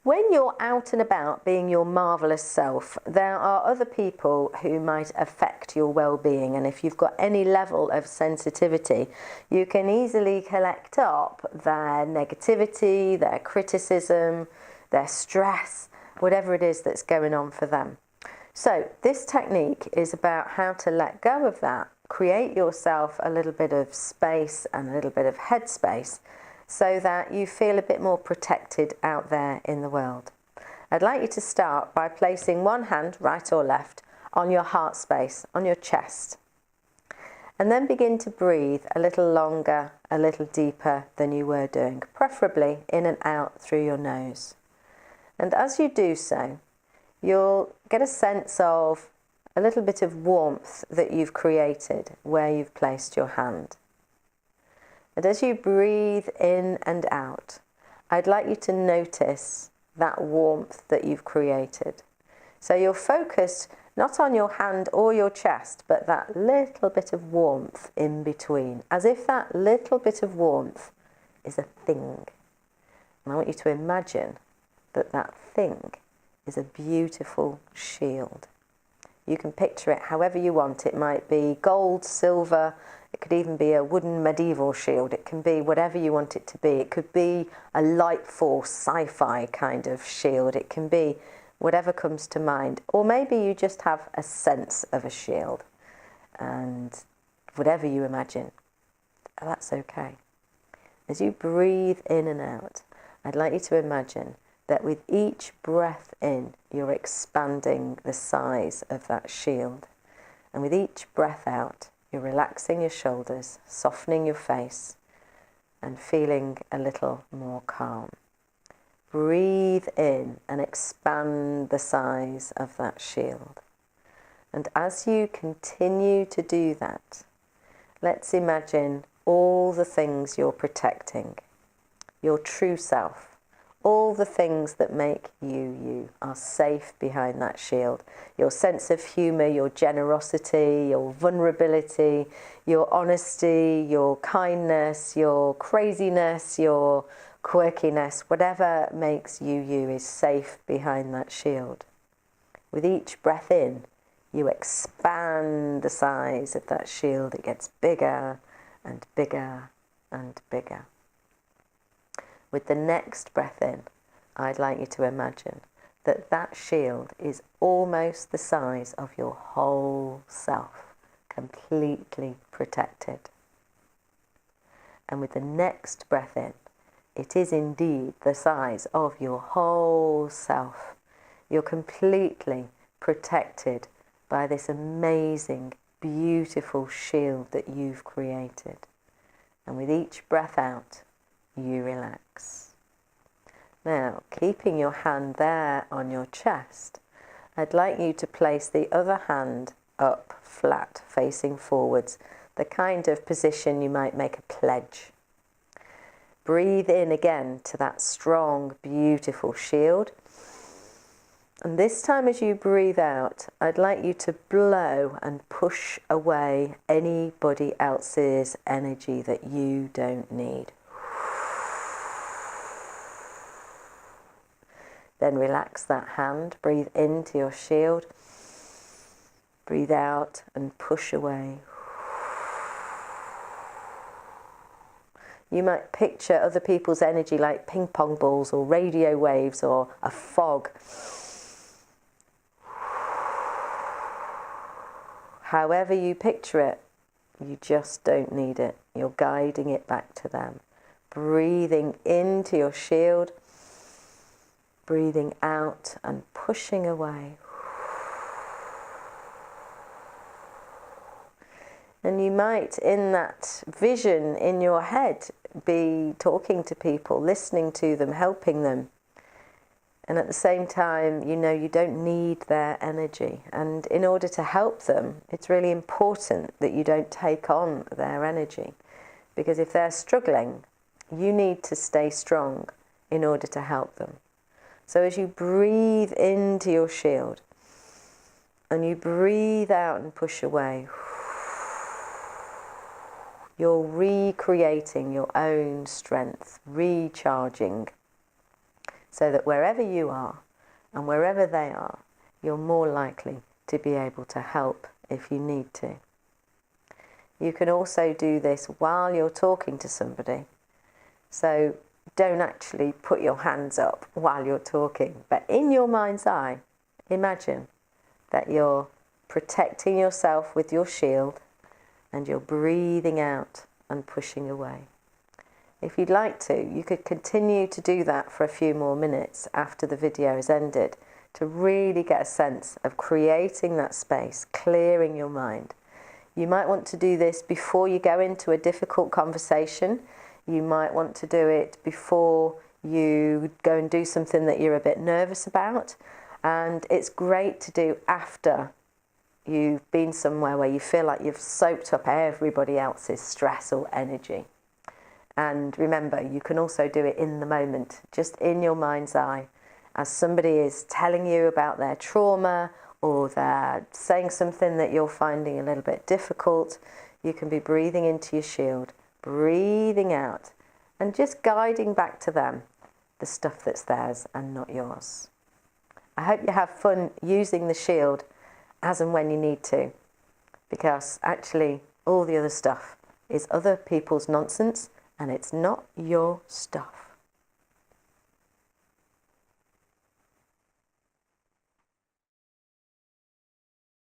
When you're out and about being your marvellous self, there are other people who might affect your well-being, and if you've got any level of sensitivity, you can easily collect up their negativity, their criticism, their stress, whatever it is that's going on for them. So this technique is about how to let go of that, create yourself a little bit of space and a little bit of headspace, so that you feel a bit more protected out there in the world. I'd like you to start by placing one hand, right or left, on your heart space, on your chest. And then begin to breathe a little longer, a little deeper than you were doing, preferably in and out through your nose. And as you do so, you'll get a sense of a little bit of warmth that you've created where you've placed your hand. And as you breathe in and out, I'd like you to notice that warmth that you've created. So you're focused not on your hand or your chest, but that little bit of warmth in between, as if that little bit of warmth is a thing. And I want you to imagine that that thing is a beautiful shield. You can picture it however you want. It might be gold, silver, it could even be a wooden medieval shield. It can be whatever you want it to be. It could be a light force, sci-fi kind of shield. It can be whatever comes to mind. Or maybe you just have a sense of a shield. And whatever you imagine, that's okay. As you breathe in and out, I'd like you to imagine that with each breath in, you're expanding the size of that shield. And with each breath out, you're relaxing your shoulders, softening your face, and feeling a little more calm. Breathe in and expand the size of that shield. And as you continue to do that, let's imagine all the things you're protecting, your true self. All the things that make you are safe behind that shield. Your sense of humour, your generosity, your vulnerability, your honesty, your kindness, your craziness, your quirkiness, whatever makes you is safe behind that shield. With each breath in, you expand the size of that shield. It gets bigger and bigger and bigger. With the next breath in, I'd like you to imagine that that shield is almost the size of your whole self, completely protected. And with the next breath in, it is indeed the size of your whole self. You're completely protected by this amazing, beautiful shield that you've created. And with each breath out, you relax. Now, keeping your hand there on your chest, I'd like you to place the other hand up, flat, facing forwards, the kind of position you might make a pledge. Breathe in again to that strong, beautiful shield. And this time as you breathe out, I'd like you to blow and push away anybody else's energy that you don't need. Then relax that hand, breathe into your shield, breathe out and push away. You might picture other people's energy like ping pong balls or radio waves or a fog. However you picture it, you just don't need it. You're guiding it back to them. Breathing into your shield, breathing out and pushing away. And you might, in that vision in your head, be talking to people, listening to them, helping them. And at the same time, you know you don't need their energy. And in order to help them, it's really important that you don't take on their energy. Because if they're struggling, you need to stay strong in order to help them. So as you breathe into your shield and you breathe out and push away, you're recreating your own strength, recharging. so that wherever you are and wherever they are, you're more likely to be able to help if you need to. You can also do this while you're talking to somebody. So don't actually put your hands up while you're talking, but in your mind's eye, imagine that you're protecting yourself with your shield and you're breathing out and pushing away. If you'd like to, you could continue to do that for a few more minutes after the video has ended to really get a sense of creating that space, clearing your mind. You might want to do this before you go into a difficult conversation. You might want to do it before you go and do something that you're a bit nervous about. And it's great to do after you've been somewhere where you feel like you've soaked up everybody else's stress or energy. And remember, you can also do it in the moment, just in your mind's eye, as somebody is telling you about their trauma or they're saying something that you're finding a little bit difficult. You can be breathing into your shield, breathing out, and just guiding back to them the stuff that's theirs and not yours. I hope you have fun using the shield as and when you need to, because actually all the other stuff is other people's nonsense and it's not your stuff.